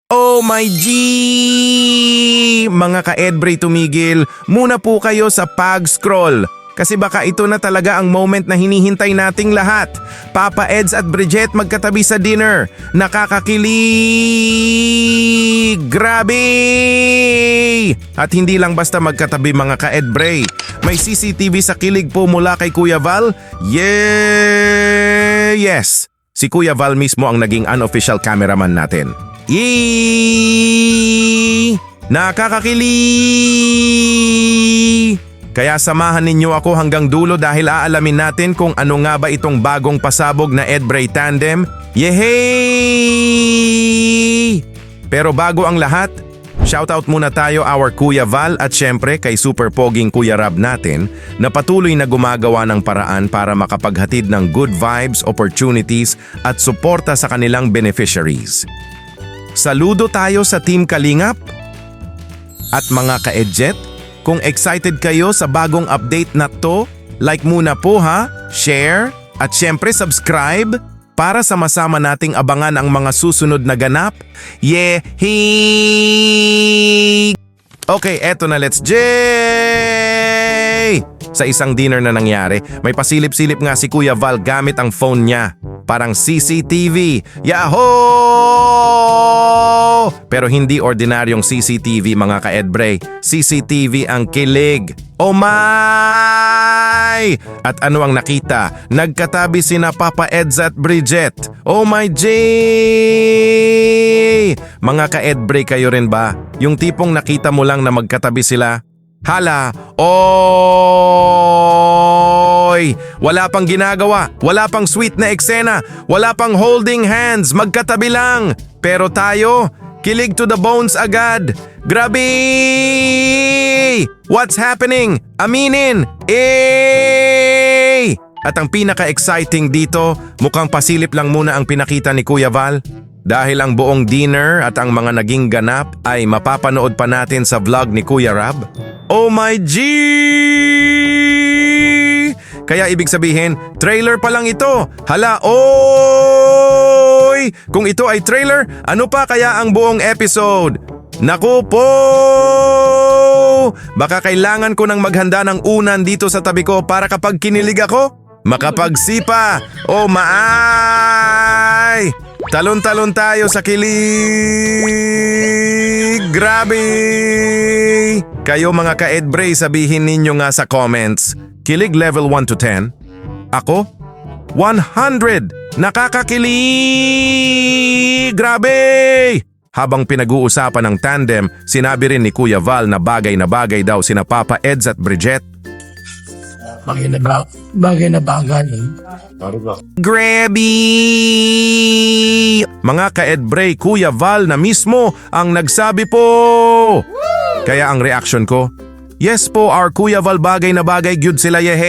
Oh my G! Mga ka-Edbray, tumigil muna po kayo sa pag-scroll. Kasi baka ito na talaga ang moment na hinihintay nating lahat. Papa Eds at Bridget magkatabi sa dinner. Nakakakilig! Grabe! At hindi lang basta magkatabi mga ka-Edbray. May CCTV sa kilig po mula kay Kuya Val. Yes! Si Kuya Val mismo ang naging unofficial cameraman natin. Yee! Nakakakilig! Kaya samahan ninyo ako hanggang dulo dahil aalamin natin kung ano nga ba itong bagong pasabog na Edbray Tandem. Yehey! Pero bago ang lahat, shoutout muna tayo our Kuya Val at syempre kay super poging Kuya Rab natin na patuloy na gumagawa ng paraan para makapaghatid ng good vibes, opportunities at suporta sa kanilang beneficiaries. Saludo tayo sa Team Kalingap at mga ka-Edjet. Kung excited kayo sa bagong update na to, like muna po ha, share, at syempre subscribe para sama-sama nating abangan ang mga susunod na ganap. Yehey! Okay, eto na, let's jay! Sa isang dinner na nangyari, may pasilip-silip nga si Kuya Val gamit ang phone niya. Parang CCTV. Yahoo! Pero hindi ordinaryong CCTV mga ka-Edbray. CCTV ang kilig. Oh my! At ano ang nakita? Nagkatabi sina Papa Eds at Bridget. Oh my J! Mga ka-Edbray, kayo rin ba? Yung tipong nakita mo lang na magkatabi sila? Hala! Oy! Wala pang ginagawa, wala pang sweet na eksena, wala pang holding hands, magkatabi lang. Pero tayo, kilig to the bones agad. Grabe! What's happening? Aminin! Eh! At ang pinaka-exciting dito, mukhang pasilip lang muna ang pinakita ni Kuya Val. Dahil ang buong dinner at ang mga naging ganap ay mapapanood pa natin sa vlog ni Kuya Rab. Oh my G! Kaya ibig sabihin, trailer pa lang ito. Hala, oy! Kung ito ay trailer, ano pa kaya ang buong episode? Naku po! Baka kailangan ko nang maghanda ng unan dito sa tabi ko para kapag kinilig ako, makapagsipa. Oh maay! Talon-talon tayo sa kilig! Grabe! Kayo mga ka-Edbray, sabihin ninyo nga sa comments, kilig level 1 to 10? Ako? 100! Nakakakilig! Grabe! Habang pinag-uusapan ng tandem, sinabi rin ni Kuya Val na bagay daw sina Papa Eds at Bridget. Bagay na bagay. Grabe! Mga ka-Edbray, Kuya Val na mismo ang nagsabi po! Kaya ang reaction ko, yes po, our Kuya Val, bagay na bagay, gyud sila, yehey!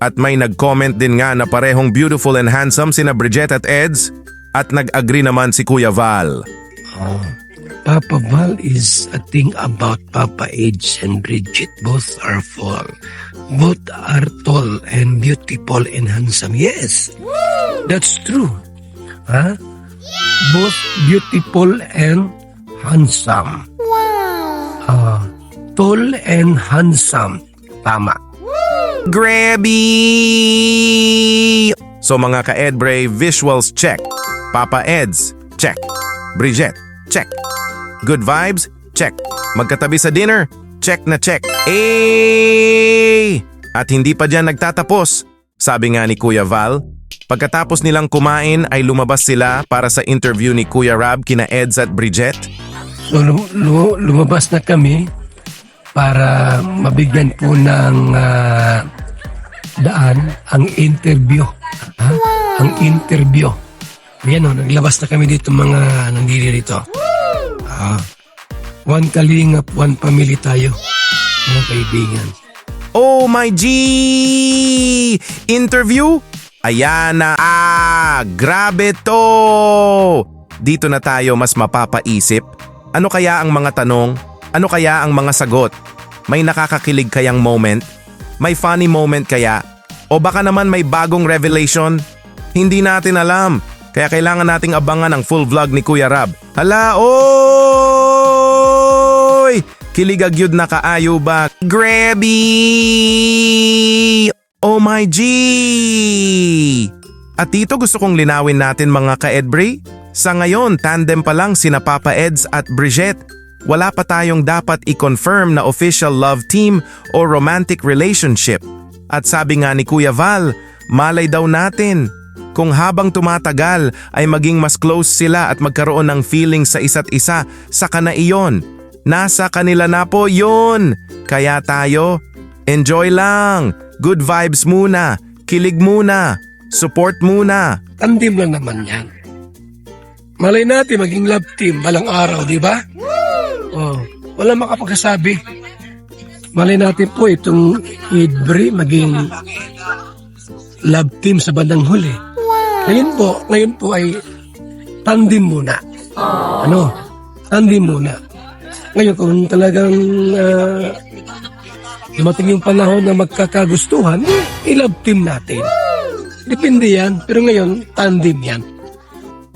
At may nag-comment din nga na parehong beautiful and handsome sina Bridget at Eds. At nag-agree naman si Kuya Val. Papa Val is a thing about Papa Eds and Bridget. Both are full. Both are tall and beautiful and handsome. Yes, that's true. Huh? Both beautiful and handsome. Wow. Tall and handsome. Tama. Grabe! So mga ka-Edbray, visuals check. Papa Eds, check. Bridget, check. Good vibes, check. Magkatabi sa dinner, check na check. Eh! At hindi pa dyan nagtatapos. Sabi nga ni Kuya Val, pagkatapos nilang kumain ay lumabas sila para sa interview ni Kuya Rab kina Eds at Bridget. So lumabas na kami para mabigyan po ng daan ang interview. Ha? Ang interview. Ayan o, naglabas na kami dito mga nandiri rito. One kalingap, one family tayo. Mga kaibigan. Oh my G! Interview? Ayan na. Grabe to! Dito na tayo mas mapapaisip. Ano kaya ang mga tanong? Ano kaya ang mga sagot? May nakakakilig kayang moment? May funny moment kaya? O baka naman may bagong revelation? Hindi natin alam. Kaya kailangan nating abangan ang full vlog ni Kuya Rab. Hala, oy! Kiligagyud na kaayo ba? Grabe! Oh my G! At dito gusto kong linawin natin mga ka-Edbray. Sa ngayon, tandem pa lang sina Papa Eds at Bridget. Wala pa tayong dapat i-confirm na official love team o romantic relationship. At sabi nga ni Kuya Val, malay daw natin kung habang tumatagal ay maging mas close sila at magkaroon ng feeling sa isa't isa, saka na iyon. Nasa kanila na po yun. Kaya tayo, enjoy lang. Good vibes muna. Kilig muna. Support muna. Tandem lang naman yan. Malay natin maging love team balang araw, di ba? Oh, wala makapagsasabi. Malay natin po itong Edbray maging love team sa bandang huli. Ngayon po ay tandem muna. Tandem muna. Ngayon kung talagang dumating yung panahon na magkakagustuhan, i-love team natin. Depende yan, pero ngayon, tandem yan.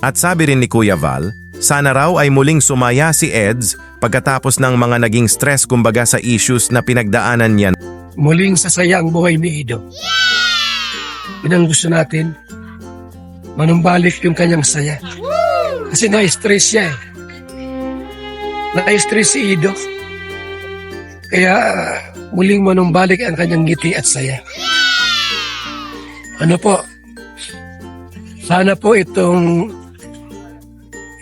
At sabi rin ni Kuya Val, sana raw ay muling sumaya si Eds pagkatapos ng mga naging stress kumbaga sa issues na pinagdaanan niya. Muling sasaya ang buhay ni Ido. Yun ang gusto natin. Manumbalik yung kanyang saya. Kasi na-stress siya eh. Na-stress si Ido. Kaya muling manumbalik ang kanyang ngiti at saya. Ano po? Sana po itong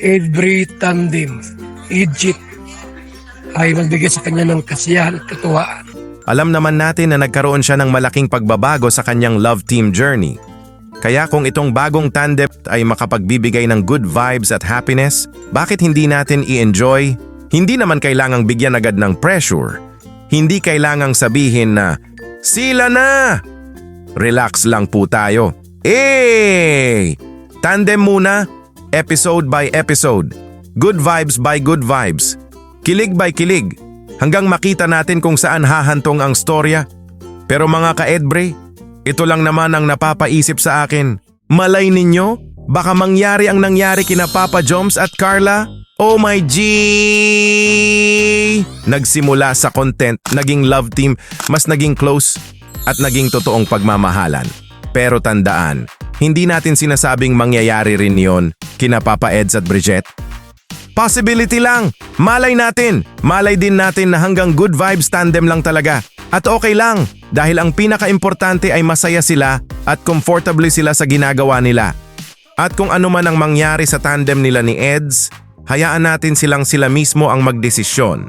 Edbray tandem, Egypt, ay magbigay sa kanya ng kasiyahan at katuwaan. Alam naman natin na nagkaroon siya ng malaking pagbabago sa kanyang love team journey. Kaya kung itong bagong tandem ay makapagbibigay ng good vibes at happiness, bakit hindi natin i-enjoy? Hindi naman kailangang bigyan agad ng pressure. Hindi kailangang sabihin na, sila na! Relax lang po tayo. Tandem muna, episode by episode. Good vibes by good vibes. Kilig by kilig. Hanggang makita natin kung saan hahantong ang storya. Pero mga ka-Edbray, ito lang naman ang napapaisip sa akin. Malay ninyo, baka mangyari ang nangyari kina Papa Joms at Carla? Oh my G! Nagsimula sa content, naging love team, mas naging close at naging totoong pagmamahalan. Pero tandaan, hindi natin sinasabing mangyayari rin yon kina Papa Eds at Bridget. Possibility lang. Malay natin. Malay din natin na hanggang good vibes tandem lang talaga. At okay lang dahil ang pinaka-importante ay masaya sila at comfortably sila sa ginagawa nila. At kung ano man ang mangyari sa tandem nila ni Eds, hayaan natin silang sila mismo ang magdesisyon.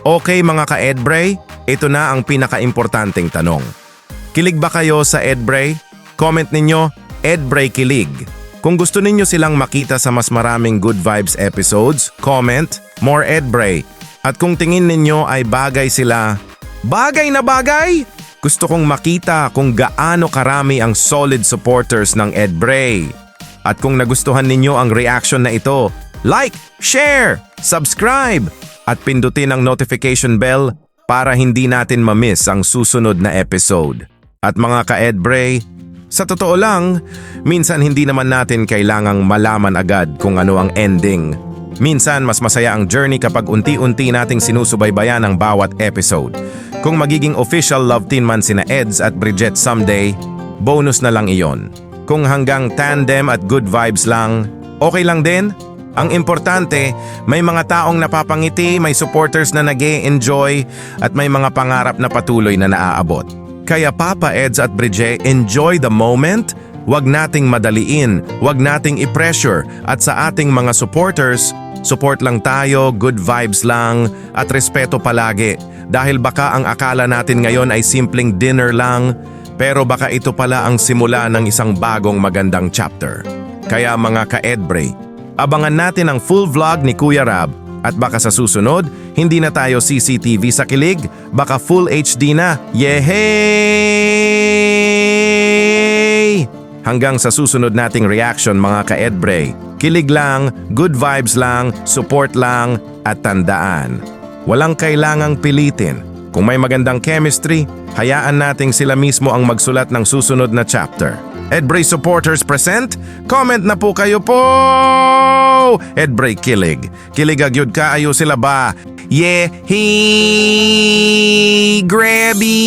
Okay mga ka-Edbray, ito na ang pinaka-importanteng tanong. Kilig ba kayo sa Edbray? Comment ninyo, Edbray Kilig. Kung gusto ninyo silang makita sa mas maraming good vibes episodes, comment, more Edbray. At kung tingin ninyo ay bagay sila, bagay na bagay! Gusto kong makita kung gaano karami ang solid supporters ng Edbray. At kung nagustuhan ninyo ang reaction na ito, like, share, subscribe, at pindutin ang notification bell para hindi natin ma-miss ang susunod na episode. At mga ka-Edbray, sa totoo lang, minsan hindi naman natin kailangang malaman agad kung ano ang ending. Minsan mas masaya ang journey kapag unti-unti nating sinusubaybayan ang bawat episode. Kung magiging official love team man sina Eds at Bridget someday, bonus na lang iyon. Kung hanggang tandem at good vibes lang, okay lang din. Ang importante, may mga taong napapangiti, may supporters na nag-e-enjoy, at may mga pangarap na patuloy na naaabot. Kaya Papa Eds at Bridget, enjoy the moment. Huwag nating madaliin, huwag nating i-pressure. At sa ating mga supporters, support lang tayo, good vibes lang, at respeto palagi. Dahil baka ang akala natin ngayon ay simpleng dinner lang, pero baka ito pala ang simula ng isang bagong magandang chapter. Kaya mga ka-Edbray, abangan natin ang full vlog ni Kuya Rab. At baka sa susunod, hindi na tayo CCTV sa kilig, baka full HD na. Yehey! Hanggang sa susunod nating reaction mga ka-Edbray. Kilig lang, good vibes lang, support lang, at tandaan. Walang kailangang pilitin. Kung may magandang chemistry, hayaan nating sila mismo ang magsulat ng susunod na chapter. Edbray supporters present? Comment na po kayo po! Edbray kilig. Kilig agyud kaayo sila ba? Yeah, he grabby!